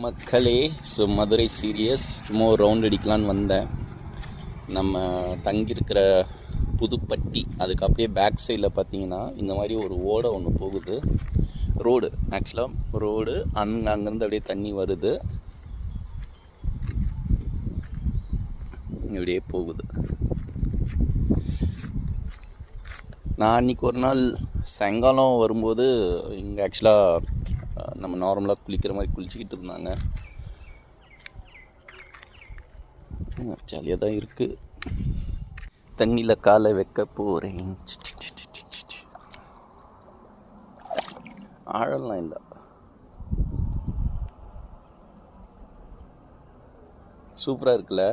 மக்களே, so Madurai serious சும்மா ஒரு ரவுண்ட் அடிக்கலான்னு வந்தேன். நம்ம தங்கியிருக்கிற புதுப்பட்டி அதுக்கு அப்படியே பேக் சைடில் பார்த்தீங்கன்னா இந்த மாதிரி ஒரு ஓடை ஒன்று போகுது. ரோடு ஆக்சுவலாக ரோடு அங்கேருந்து அப்படியே தண்ணி வருது, இப்படியே போகுது. நான் அன்றைக்கி ஒரு நாள் சாயங்காலம் வரும்போது இங்கே ஆக்சுவலாக நம்ம நார்மலாக குளிக்கிற மாதிரி குளிச்சுக்கிட்டு இருந்தாங்க. ஜாலியாக தான் இருக்குது. தண்ணியில் காலை வைக்க போகிறேன். ஆழலாம் இல்லை, சூப்பராக இருக்குல்ல.